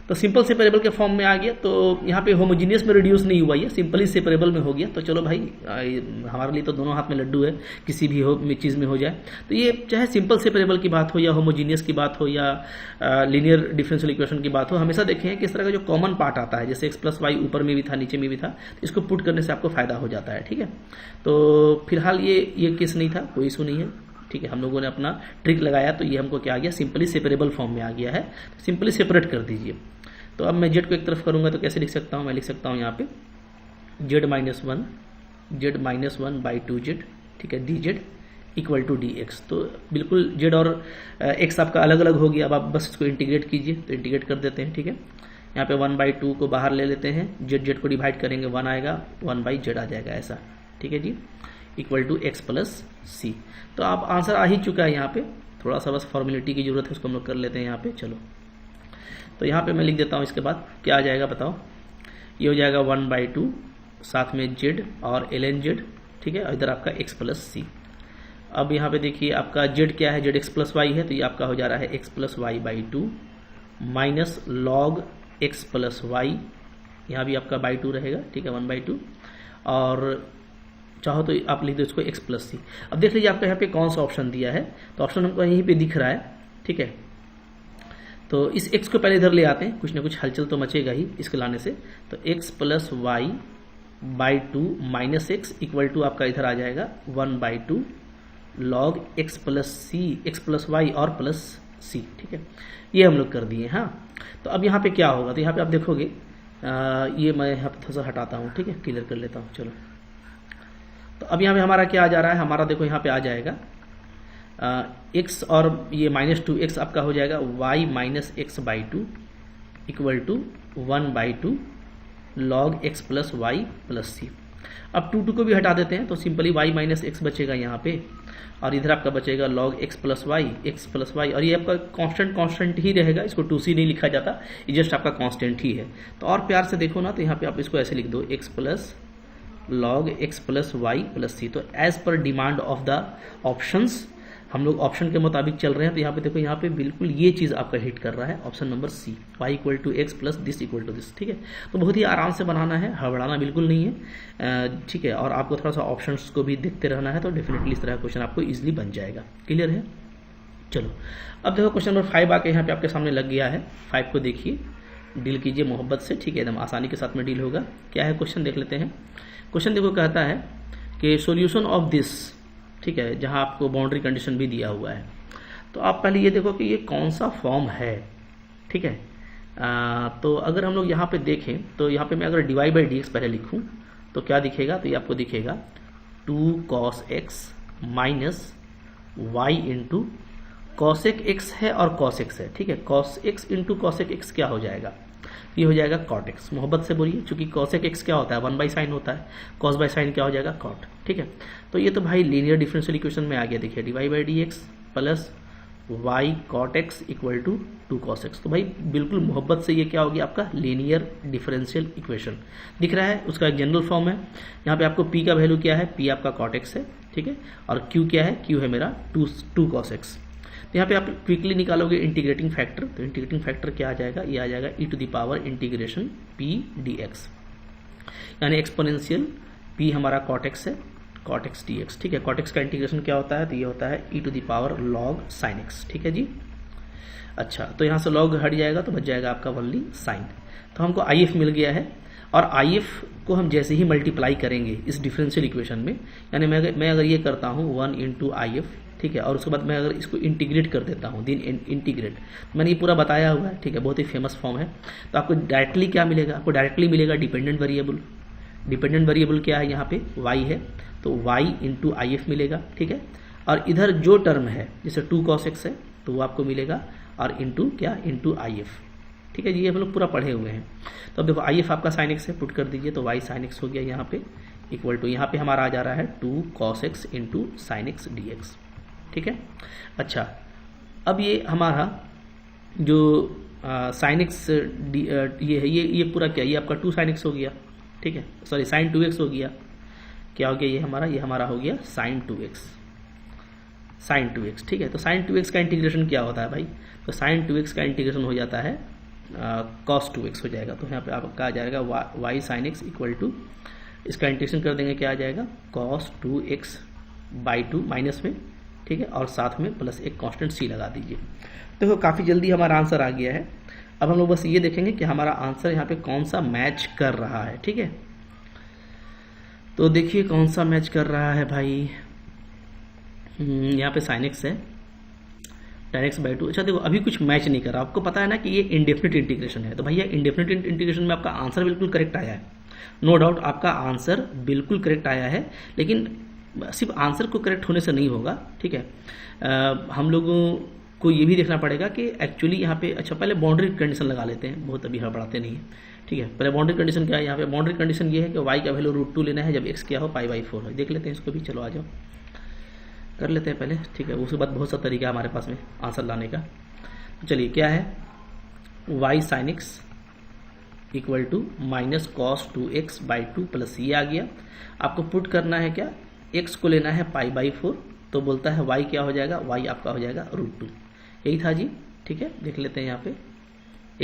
[SPEAKER 1] तो सिंपल सेपरेबल के फॉर्म में आ गया। तो यहाँ पे होमोजीनियस में रिड्यूस नहीं हुआ, ये सिंपली सेपरेबल में हो गया। तो चलो भाई, हमारे लिए तो दोनों हाथ में लड्डू है, किसी भी चीज़ में हो जाए। तो ये चाहे सिंपल सेपरेबल की बात हो या होमोजीनियस की बात हो या लीनियर डिफरेंशियल इक्वेशन की बात हो, हमेशा देखें किस तरह का जो कॉमन पार्ट आता है, जैसे x प्लस वाई ऊपर में भी था नीचे में भी था, तो इसको पुट करने से आपको फायदा हो जाता है। ठीक है, तो फिलहाल ये केस नहीं था, कोई इशू नहीं है। ठीक है, हम लोगों ने अपना ट्रिक लगाया तो ये हमको क्या आ गया, सिंपली सेपरेबल फॉर्म में आ गया है। सिंपली सेपरेट कर दीजिए। तो अब मैं जेड को एक तरफ करूंगा तो कैसे लिख सकता हूँ, मैं लिख सकता हूँ यहाँ पे z minus one by two z, ठीक है, d z equal to d x. तो बिल्कुल जेड और एक्स आपका अलग अलग हो गया। अब आप बस इसको इंटीग्रेट कीजिए, तो इंटीग्रेट कर देते हैं। ठीक है, यहाँ पे 1/2 को बाहर ले लेते हैं, जेड को डिवाइड करेंगे, 1 आएगा, 1/z आ जाएगा ऐसा। ठीक है जी, equal to x plus c. तो आप आंसर आ ही चुका है यहाँ पे, थोड़ा सा बस फॉर्मेलिटी की जरूरत है, उसको हम लोग कर लेते हैं यहाँ पे। चलो, तो यहाँ पे मैं लिख देता हूँ, इसके बाद क्या आ जाएगा बताओ, ये हो जाएगा 1/2 साथ में जेड और ln जेड। ठीक है, और इधर आपका एक्स प्लस सी। अब यहाँ पे देखिए आपका जेड क्या है, जेड एक्स प्लस वाई है, तो ये आपका हो जा रहा है x plus y by 2 minus log x plus y, यहाँ भी आपका बाई 2 रहेगा। ठीक है, 1/2, और चाहो तो आप लिख दो इसको एक्स प्लस सी। अब देख लीजिए आपका यहाँ पे कौन सा ऑप्शन दिया है, तो ऑप्शन हमको यहीं पे दिख रहा है। ठीक है, तो इस x को पहले इधर ले आते हैं, कुछ ना कुछ हलचल तो मचेगा ही इसके लाने से। तो x plus y by 2 minus x equal to आपका इधर आ जाएगा 1/2 log x plus c, x plus y और प्लस सी। ठीक है, ये हम लोग कर दिए। हाँ, तो अब यहाँ पे क्या होगा, तो यहाँ पे आप देखोगे ये मैं यहाँ पे थोड़ा सा हटाता हूँ। ठीक है, क्लियर कर लेता हूँ। चलो, तो अब यहाँ पे हमारा क्या आ जा रहा है, हमारा देखो यहाँ पे आ जाएगा x और ये -2x आपका हो जाएगा y minus x by 2 equal to 1/2 log x plus y plus c. अब 2 को भी हटा देते हैं, तो सिंपली y माइनस एक्स बचेगा यहाँ पे, और इधर आपका बचेगा लॉग x प्लस वाई, और ये आपका कांस्टेंट ही रहेगा, इसको 2c नहीं लिखा जाता, ये जस्ट आपका कांस्टेंट ही है। तो और प्यार से देखो ना, तो यहाँ पे आप इसको ऐसे लिख दो, x plus log x plus y plus c. तो एज पर डिमांड ऑफ द ऑप्शंस, हम लोग ऑप्शन के मुताबिक चल रहे हैं। तो यहाँ पे देखो, यहाँ पे बिल्कुल ये चीज़ आपका हिट कर रहा है, option number c, y equal to x plus this equal to this. ठीक है, तो बहुत ही आराम से बनाना है, हड़बड़ाना बिल्कुल नहीं है। ठीक है, और आपको थोड़ा सा ऑप्शंस को भी देखते रहना है, तो डेफिनेटली इस तरह का क्वेश्चन आपको ईजिली बन जाएगा। क्लियर है? चलो, अब देखो क्वेश्चन नंबर 5 आके यहाँ पे आपके सामने लग गया है। 5 को देखिए, डील कीजिए मोहब्बत से। ठीक है, एकदम आसानी के साथ में डील होगा। क्या है क्वेश्चन, देख लेते हैं। क्वेश्चन देखो, कहता है कि सॉल्यूशन ऑफ दिस, ठीक है, जहां आपको बाउंड्री कंडीशन भी दिया हुआ है। तो आप पहले ये देखो कि ये कौन सा फॉर्म है। ठीक है, तो अगर हम लोग यहाँ पे देखें, तो यहाँ पे मैं अगर dy बाई डी एक्स पहले लिखूँ तो क्या दिखेगा, तो ये आपको दिखेगा 2 cos x minus y into cosec x है और cos x है। ठीक है, cos x into cosec x क्या हो जाएगा, ये हो जाएगा cot x। मोहब्बत से बोलिए, चूंकि cosec x क्या होता है, 1/sin होता है, cos बाई साइन क्या हो जाएगा, cot। ठीक है, तो ये तो भाई लीनियर डिफरेंशियल इक्वेशन में आ गया। देखिए, dy by d x plus y cot x equal to 2 cos x। तो भाई बिल्कुल मोहब्बत से ये क्या होगी, आपका लीनियर डिफरेंशियल इक्वेशन दिख रहा है। उसका एक जनरल फॉर्म है। यहाँ पे आपको p का वैल्यू क्या है, p आपका cot x है। ठीक है, और q क्या है, q है मेरा 2 cos x। तो यहाँ पे आप क्विकली निकालोगे इंटीग्रेटिंग फैक्टर, तो इंटीग्रेटिंग फैक्टर क्या आ जाएगा, ये आ जाएगा e to the power integration p dx, यानी एक्सपोनेंशियल p हमारा cot x है, cot x dx। ठीक है, cot x का इंटीग्रेशन क्या होता है, तो ये होता है e to the power log sin x। ठीक है जी, अच्छा, तो यहाँ से log हट जाएगा तो बच जाएगा आपका ओनली sin। तो हमको if मिल गया है, और if को हम जैसे ही मल्टीप्लाई करेंगे इस डिफरेंशियल इक्वेशन में, यानी मैं अगर ये करता हूँ 1 इंटू if, ठीक है, और उसके बाद मैं अगर इसको इंटीग्रेट कर देता हूँ, दिन इंटीग्रेट, मैंने ये पूरा बताया हुआ है। ठीक है, बहुत ही फेमस फॉर्म है। तो आपको डायरेक्टली क्या मिलेगा, आपको डायरेक्टली मिलेगा डिपेंडेंट वेरिएबल। डिपेंडेंट वेरिएबल क्या है, यहाँ पे y है, तो y इंटू if मिलेगा। ठीक है, और इधर जो टर्म है, जैसे 2 cos x है, तो वो आपको मिलेगा, और इंटू क्या, इंटू if। ठीक है जी, ये हम लोग पूरा पढ़े हुए हैं। तो अब देखो if आपका sin x है, पुट कर दीजिए, तो y sin x हो गया यहाँ पे, इक्वल टू यहाँ पे हमारा आ जा रहा है 2 cos x into sin x dx। ठीक है, अच्छा, अब ये हमारा जो sin x ये है, ये पूरा क्या, ये आपका 2 sin x हो गया। ठीक है, सॉरी sin 2x हो गया। क्या हो गया ये हमारा हो गया sin 2x। ठीक है, तो sin 2x का इंटीग्रेशन क्या होता है भाई, तो sin 2x का इंटीग्रेशन हो जाता है cos 2x हो जाएगा। तो यहाँ पे आपका आ जाएगा y sin x equal to, इसका इंटीग्रेशन कर देंगे, क्या आ जाएगा cos 2x बाई 2 माइनस में, ठीक है, और साथ में प्लस एक कांस्टेंट c लगा दीजिए। देखो काफ़ी जल्दी हमारा आंसर आ गया है। अब हम लोग बस ये देखेंगे कि हमारा आंसर यहाँ पे कौन सा मैच कर रहा है, ठीक है। तो देखिए कौन सा मैच कर रहा है भाई, यहाँ पे sin x है, tan x बाई 2। अच्छा देखो अभी कुछ मैच नहीं कर रहा, आपको पता है ना कि ये इंडेफिनिट इंटीग्रेशन है, तो भैया इंडेफिनिट इंटीग्रेशन में आपका आंसर बिल्कुल करेक्ट आया है, नो डाउट आपका आंसर बिल्कुल करेक्ट आया है, लेकिन सिर्फ आंसर को करेक्ट होने से नहीं होगा, ठीक है। हम लोगों को ये भी देखना पड़ेगा कि एक्चुअली यहाँ पे, अच्छा पहले बाउंड्री कंडीशन लगा लेते हैं, बहुत अभी हड़बड़ाते नहीं है, ठीक है। पहले बाउंड्री कंडीशन क्या है, यहाँ पे बाउंड्री कंडीशन ये है कि y का वैल्यू √2 लेना है जब x क्या हो π/4 हो। देख लेते हैं इसको भी, चलो आ जाओ कर लेते हैं पहले, ठीक है। उसके बाद बहुत सा तरीका है हमारे पास में आंसर लाने का। तो चलिए क्या है, y sin x equal to minus cos 2x by 2 plus ये आ गया। आपको पुट करना है क्या, x को लेना है π/4, तो बोलता है y क्या हो जाएगा, y आपका हो जाएगा √2, यही था जी, ठीक है। देख लेते हैं यहाँ पे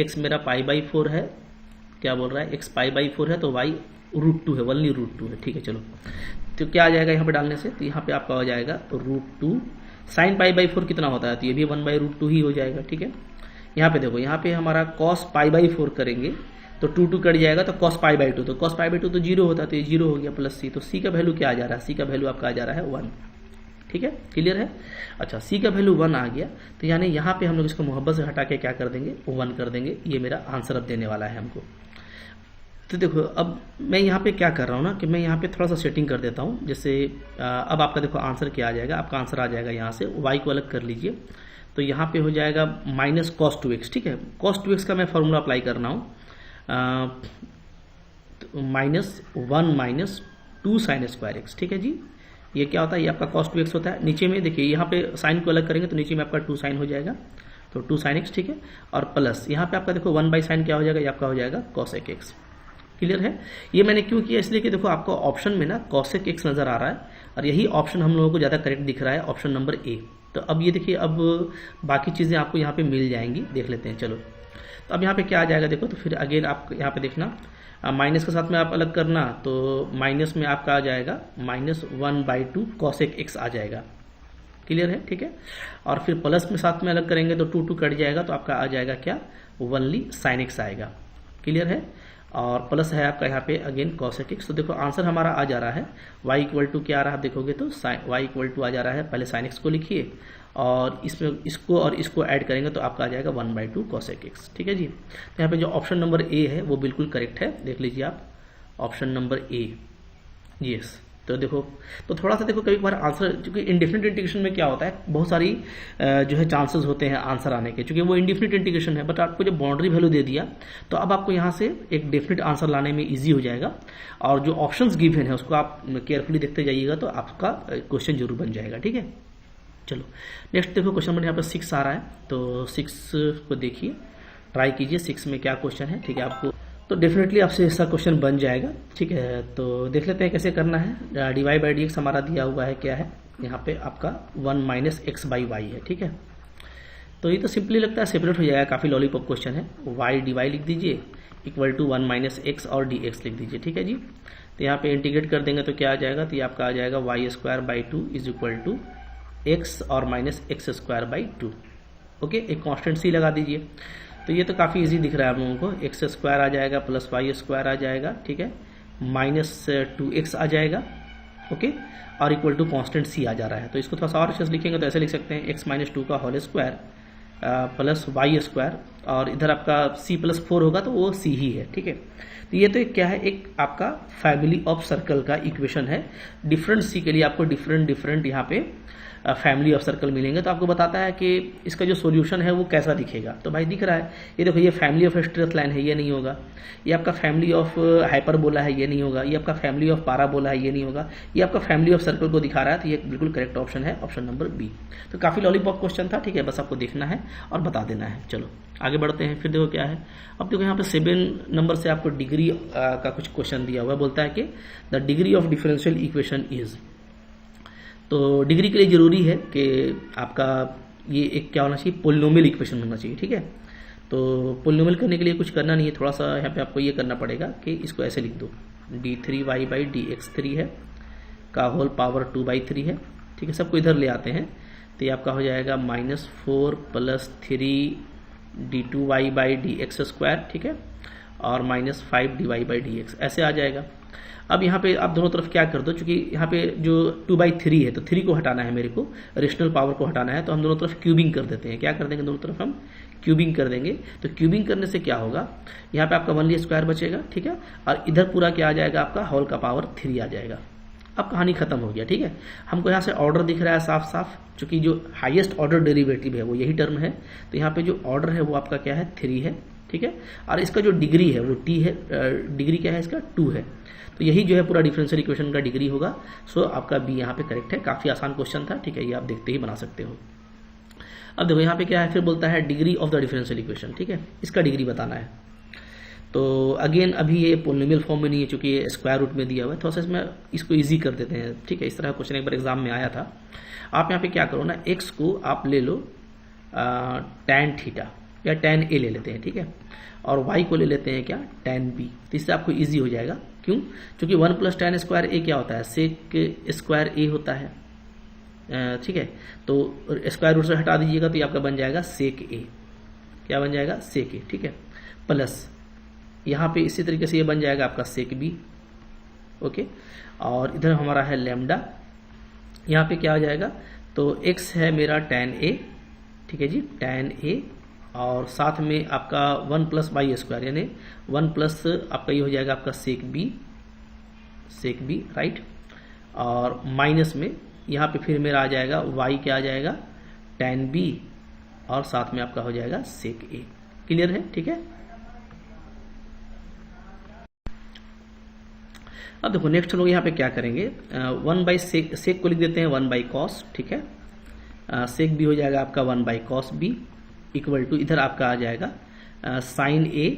[SPEAKER 1] x मेरा π/4 है, क्या बोल रहा है, x π/4 है, तो y √2 है, वनली √2 है, ठीक है। चलो तो क्या आ जाएगा यहाँ पे डालने से, तो यहाँ पे आपका हो जाएगा √2 sin π/4 कितना होता है, तो ये भी 1/√2 ही हो जाएगा, ठीक है। यहाँ पे देखो, यहाँ पे हमारा cos π/4 करेंगे तो 2 कट जाएगा, तो cos π/2, तो cos π/2 तो 0 होता है, तो ये 0 हो गया, प्लस c, तो c का वैल्यू क्या आ जा रहा है, c का वैल्यू आपका आ जा रहा है 1, ठीक है, क्लियर है। अच्छा c का वैल्यू 1 आ गया, तो यानी यहाँ पे हम लोग इसको मोहब्बत से हटा के क्या कर देंगे, 1 कर देंगे, ये मेरा आंसर अब देने वाला है हमको। तो देखो अब मैं यहाँ पे क्या कर रहा हूँ ना, कि मैं यहाँ पे थोड़ा सा सेटिंग कर देता हूँ, जैसे अब आपका देखो आंसर क्या आ जाएगा, आपका आंसर आ जाएगा यहाँ से, y को अलग कर लीजिए, तो यहाँ पे हो जाएगा माइनस cos 2x, ठीक है। cos 2x का मैं फॉर्मूला अप्लाई करना हूँ, -1 माइनस 2 sin स्क्वायर x, ठीक है जी। ये क्या होता है, ये आपका cos 2x होता है। नीचे में देखिए यहाँ पे साइन को अलग करेंगे तो नीचे में आपका 2 sin हो जाएगा, तो 2 sin x, ठीक है, और प्लस यहाँ पे आपका देखो 1/sin क्या हो जाएगा, ये आपका हो जाएगा cosec x, क्लियर है। ये मैंने क्यों किया, इसलिए कि देखो आपको ऑप्शन में ना cosec x नजर आ रहा है, और यही ऑप्शन हम लोगों को ज़्यादा करेक्ट दिख रहा है, ऑप्शन नंबर ए। तो अब ये देखिए, अब बाकी चीज़ें आपको यहाँ पे मिल जाएंगी, देख लेते हैं। चलो तो अब यहाँ पे क्या आ जाएगा देखो, तो फिर अगेन आप यहाँ पे देखना, माइनस के साथ में आप अलग करना, तो माइनस में आपका आ जाएगा -1/2 cosec x आ जाएगा, क्लियर है, ठीक है। और फिर प्लस में साथ में अलग करेंगे तो 2 कट जाएगा, तो आपका आ जाएगा क्या, वनली sin x आएगा, क्लियर है। और प्लस है आपका यहाँ पे अगेन cosec x। तो देखो आंसर हमारा आ जा रहा है y इक्वल टू क्या आ रहा है, देखोगे तो y इक्वल टू आ जा रहा है, पहले sin x को लिखिए और इसमें इसको और इसको ऐड करेंगे तो आपका आ जाएगा 1/2 cosec x, ठीक है जी। तो यहाँ पे जो ऑप्शन नंबर ए है वो बिल्कुल करेक्ट है, देख लीजिए आप, ऑप्शन नंबर ए, यस। तो देखो, तो थोड़ा सा देखो कभी कभार आंसर, क्योंकि इंडेफिनिट इंटीग्रेशन में क्या होता है, बहुत सारी जो है चांसेस होते हैं आंसर आने के, क्योंकि वो इंडेफिनिट इंटीग्रेशन है, बट आपको जब बाउंड्री वैल्यू दे दिया तो अब आपको यहाँ से एक डेफिनिट आंसर लाने में इजी हो जाएगा, और जो ऑप्शंस गिवन है उसको आप केयरफुली देखते जाइएगा तो आपका क्वेश्चन जरूर बन जाएगा, ठीक है। चलो नेक्स्ट देखो, क्वेश्चन नंबर यहाँ पर 6 आ रहा है, तो 6 को देखिए, ट्राई कीजिए 6 में क्या क्वेश्चन है, ठीक है। आपको तो डेफिनेटली आपसे ऐसा क्वेश्चन बन जाएगा, ठीक है। तो देख लेते हैं कैसे करना है। dy/dx हमारा दिया हुआ है, क्या है यहाँ पे आपका 1 - x/y है, ठीक है। तो ये तो सिंपली लगता है सेपरेट हो जाएगा, काफ़ी लॉलीपॉप क्वेश्चन है। y dy लिख दीजिए इक्वल टू 1 - x और dx लिख दीजिए, ठीक है जी। तो यहाँ पे इंटीग्रेट कर देंगे तो क्या आ जाएगा, तो ये आपका आ जाएगा y²/2 is equal to x और -x²/2, ओके। एक कॉन्स्टेंट c लगा दीजिए, तो ये तो काफ़ी इजी दिख रहा है आप लोगों को, x² आ जाएगा प्लस y² आ जाएगा, ठीक है, -2x आ जाएगा, ओके, और इक्वल टू कॉन्स्टेंट c आ जा रहा है। तो इसको थोड़ा सा और अच्छे से लिखेंगे तो ऐसे लिख सकते हैं x - 2 का होल स्क्वायर प्लस y², और इधर आपका c+4 होगा तो वो c ही है, ठीक है। तो ये तो एक क्या है, एक आपका फैमिली ऑफ सर्कल का इक्वेशन है। डिफरेंट c के लिए आपको डिफरेंट यहाँ पे फैमिली ऑफ सर्कल मिलेंगे, तो आपको बताता है कि इसका जो सॉल्यूशन है वो कैसा दिखेगा। तो भाई दिख रहा है, ये देखो, ये फैमिली ऑफ स्ट्रेट लाइन है, ये नहीं होगा। ये आपका फैमिली ऑफ हाइपरबोला है, ये नहीं होगा। ये आपका फैमिली ऑफ पाराबोला है, ये नहीं होगा। ये आपका फैमिली ऑफ सर्कल को दिखा रहा है, तो ये बिल्कुल करेक्ट ऑप्शन है, ऑप्शन नंबर बी। तो काफ़ी लॉलीपॉप क्वेश्चन था, ठीक है, बस आपको देखना है और बता देना है। चलो आगे बढ़ते हैं। फिर देखो क्या है, अब देखो यहाँ पे 7 नंबर से आपको डिग्री का कुछ क्वेश्चन दिया हुआ है। बोलता है कि the degree of differential equation is, तो डिग्री के लिए जरूरी है कि आपका ये एक क्या होना चाहिए, पोलिनोमियल इक्वेशन होना चाहिए, ठीक है। तो पोलिनोमियल करने के लिए कुछ करना नहीं है, थोड़ा सा यहाँ पे आपको ये करना पड़ेगा कि इसको ऐसे लिख दो, d3y बाई dx3 है का होल पावर 2/3 है, ठीक है। सबको इधर ले आते हैं तो ये आपका हो जाएगा -4 + 3 d2y बाई dx², ठीक है, और -5 dy बाई dx ऐसे आ जाएगा। अब यहाँ पे आप दोनों तरफ क्या कर दो, चूंकि यहाँ पे जो 2/3 है तो 3 को हटाना है मेरे को, रेशनल पावर को हटाना है, तो हम दोनों तरफ क्यूबिंग कर देते हैं। क्या कर देंगे, दोनों तरफ हम क्यूबिंग कर देंगे। तो क्यूबिंग करने से क्या होगा, यहाँ पे आपका 1² बचेगा, ठीक है, और इधर पूरा क्या आ जाएगा, आपका होल का पावर 3 आ जाएगा। अब कहानी खत्म हो गया, ठीक है। हमको यहाँ से ऑर्डर दिख रहा है साफ साफ, चूंकि जो हाईएस्ट ऑर्डर डेरिवेटिव है वो यही टर्म है, तो यहाँ पे जो ऑर्डर है वो आपका क्या है, 3 है, ठीक है। और इसका जो डिग्री है वो t है, डिग्री क्या है इसका, 2 है। तो यही जो है पूरा डिफरेंशियल इक्वेशन का डिग्री होगा। सो आपका बी यहाँ पे करेक्ट है। काफी आसान क्वेश्चन था, ठीक है, ये आप देखते ही बना सकते हो। अब देखो यहाँ पे क्या है, फिर बोलता है degree of the differential equation, ठीक है, इसका डिग्री बताना है। तो अगेन अभी ये पोलिनोमियल फॉर्म में नहीं है, चूंकि ये स्क्वायर रूट में दिया हुआ है, थोड़ा सा इसमें इसको इजी कर देते हैं, ठीक है। इस तरह क्वेश्चन एक बार एग्जाम में आया था। आप यहाँ पे क्या करो ना, x को आप ले लो tan थीटा या tan a ले लेते हैं, ठीक है, और y को ले लेते हैं क्या, tan b। तो इससे आपको इजी हो जाएगा। क्यों, क्योंकि 1 + tan स्क्वायर a क्या होता है, sec स्क्वायर a होता है, ठीक है। तो स्क्वायर रूट से हटा दीजिएगा तो ये आपका बन जाएगा sec a, क्या बन जाएगा, sec a, ठीक है, प्लस यहाँ पे इसी तरीके से ये बन जाएगा आपका sec b, ओके। और इधर हमारा है लैम्डा, यहाँ पे क्या हो जाएगा, तो x है मेरा tan a, ठीक है जी, tan a, और साथ में आपका 1 + y², यानी 1 प्लस आपका ये हो जाएगा आपका sec b, राइट। और माइनस में यहाँ पे फिर मेरा आ जाएगा y, क्या आ जाएगा, tan b, और साथ में आपका हो जाएगा sec a। क्लियर है, ठीक है। अब देखो नेक्स्ट लोग यहाँ पे क्या करेंगे, 1/sec, sec को लिख देते हैं 1/cos, ठीक है। sec b हो जाएगा आपका 1/cos b इक्वल टू, इधर आपका आ जाएगा sin a,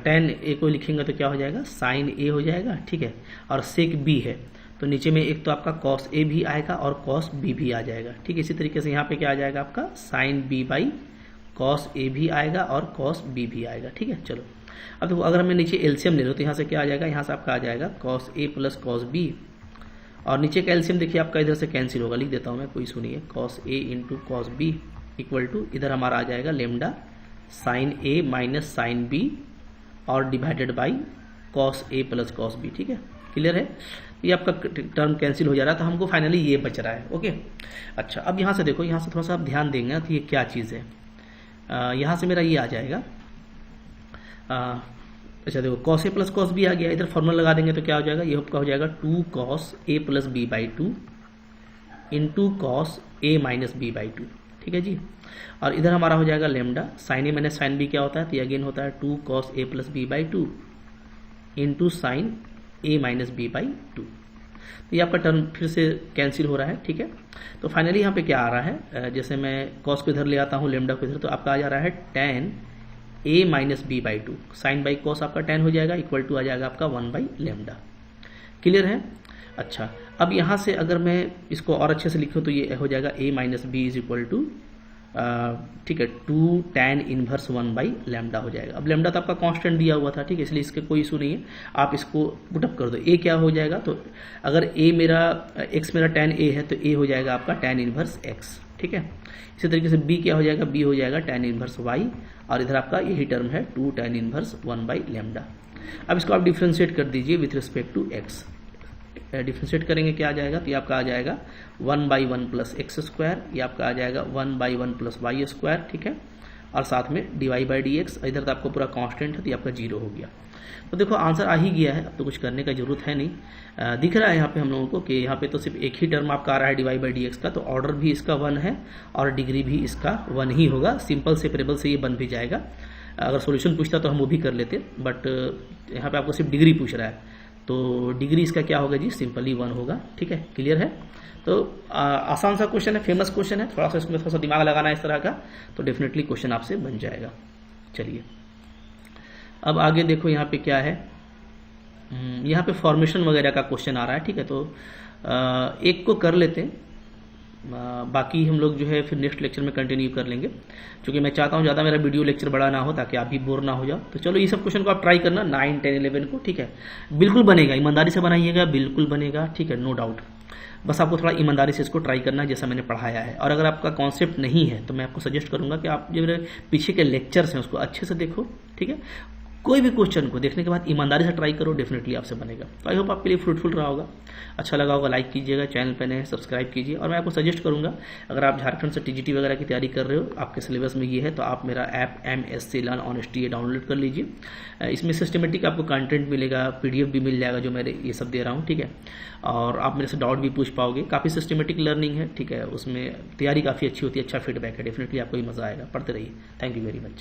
[SPEAKER 1] tan a को लिखेंगे तो क्या हो जाएगा, sin a हो जाएगा, ठीक है। और sec b है तो नीचे में एक तो आपका cos a भी आएगा और cos b भी आ जाएगा, ठीक है। इसी तरीके से यहाँ पे क्या आ जाएगा आपका sin b/cos a भी आएगा और cos b भी आएगा, ठीक है। चलो अब देखो, अगर मैं नीचे एलसीएम ले लो तो यहाँ से क्या आ जाएगा, यहाँ से आपका आ जाएगा cos a + cos b, और नीचे का एलसीएम देखिए आपका इधर से कैंसिल होगा, लिख देता हूँ मैं, कोई सुनिए, cos a × cos b equal to, इधर हमारा आ जाएगा lambda sin a - sin b और divided by cos a + cos b, ठीक है। क्लियर है, ये आपका टर्म कैंसिल हो जा रहा है, तो हमको फाइनली ये बच रहा है, ओके। अच्छा, अब यहाँ से देखो, यहाँ से थोड़ा सा आप ध्यान देंगे तो ये क्या चीज़ है, यहाँ से मेरा ये आ जाएगा, अच्छा देखो cos a + cos b आ गया, इधर फॉर्मूला लगा देंगे तो क्या हो जाएगा, ये आपका हो जाएगा 2 cos a + b/2 into cos a - b/2, ठीक है जी। और इधर हमारा हो जाएगा lambda sin a - sin b क्या होता है, तो अगेन होता है 2 cos a + b/2 into sin a - b/2। तो ये आपका टर्म फिर से कैंसिल हो रहा है, ठीक है। तो फाइनली यहाँ पे क्या आ रहा है, जैसे मैं cos को इधर ले आता हूँ, लेमडा को इधर, तो आपका आ जा रहा है tan a - b/2, sin by cos आपका tan हो जाएगा, इक्वल टू आ जाएगा आपका 1/λ। क्लियर है। अच्छा, अब यहाँ से अगर मैं इसको और अच्छे से लिखूँ तो ये हो जाएगा a - b इक्वल टू, ठीक है, 2 tan इनवर्स 1/λ हो जाएगा। अब लैम्डा तो आपका कांस्टेंट दिया हुआ था, ठीक है, इसलिए इसके कोई इशू नहीं है, आप इसको पुटअप कर दो। a क्या हो जाएगा, तो अगर a मेरा x मेरा tan a है तो a हो जाएगा आपका tan इनवर्स x, ठीक है। इसी तरीके से b क्या हो जाएगा, b हो जाएगा tan इनवर्स y, और इधर आपका यही टर्म है 2 tan इनवर्स 1/λ। अब इसको आप डिफ्रेंशिएट कर दीजिए with respect to x। Differentiate करेंगे क्या आ जाएगा, तो ये आपका आ जाएगा 1/1 + x², ये आपका आ जाएगा 1/1 + y², ठीक है, और साथ में dy/dx, इधर तो आपको पूरा कांस्टेंट है तो ये आपका 0 हो गया। तो देखो आंसर आ ही गया है, अब तो कुछ करने का जरूरत है नहीं। दिख रहा है यहाँ पे हम लोगों को कि यहाँ पे तो सिर्फ एक ही टर्म आपका आ रहा है dy/dx का, तो ऑर्डर भी इसका 1 है और डिग्री भी इसका 1 ही होगा। सिंपल सेपरेबल से ये बन भी जाएगा। अगर सॉल्यूशन पूछता तो हम वो भी कर लेते, बट यहाँ पे आपको सिर्फ डिग्री पूछ रहा है, तो डिग्री इसका क्या होगा जी, सिंपली 1 होगा, ठीक है। क्लियर है। तो आसान सा क्वेश्चन है, फेमस क्वेश्चन है, थोड़ा सा इसमें थोड़ा सा दिमाग लगाना है इस तरह का, तो डेफिनेटली क्वेश्चन आपसे बन जाएगा। चलिए अब आगे देखो यहाँ पे क्या है, यहाँ पे फॉर्मेशन वगैरह का क्वेश्चन आ रहा है, ठीक है। तो एक को कर लेते हैं, बाकी हम लोग जो है फिर नेक्स्ट लेक्चर में कंटिन्यू कर लेंगे, क्योंकि मैं चाहता हूँ ज़्यादा मेरा वीडियो लेक्चर बड़ा ना हो ताकि आप भी बोर ना हो जाओ। तो चलो ये सब क्वेश्चन को आप ट्राई करना 9, 10, 11 को, ठीक है। बिल्कुल बनेगा, ईमानदारी से बनाइएगा, बिल्कुल बनेगा, ठीक है, नो डाउट। बस आपको थोड़ा ईमानदारी से इसको ट्राई करना है जैसा मैंने पढ़ाया है। और अगर आपका कॉन्सेप्ट नहीं है तो मैं आपको सजेस्ट करूंगा कि आप जो मेरे पीछे के लेक्चर्स हैं उसको अच्छे से देखो, ठीक है। कोई भी क्वेश्चन को देखने के बाद ईमानदारी से ट्राई करो, डेफिनेटली आपसे बनेगा। तो आई होप आपके लिए फ्रूटफुल रहा होगा, अच्छा लगा होगा, लाइक कीजिएगा, चैनल पे नए सब्सक्राइब कीजिए। और मैं आपको सजेस्ट करूंगा, अगर आप झारखंड से टीजीटी वगैरह की तैयारी कर रहे हो, आपके सिलेबस में ये है, तो आप मेरा app MSc learn honesty download कर लीजिए। इसमें सिस्टमेटिक आपको कंटेंट मिलेगा, PDF भी मिल जाएगा जो मैं ये सब दे रहा हूँ, ठीक है। और आप मेरे से डाउट भी पूछ पाओगे, काफ़ी सिस्टमेटिक लर्निंग है, ठीक है। उसमें तैयारी काफ़ी अच्छी होती है, अच्छा फीडबैक है, डेफिनेटली आपको भी मजा आएगा। पढ़ते रहिए। Thank you very much.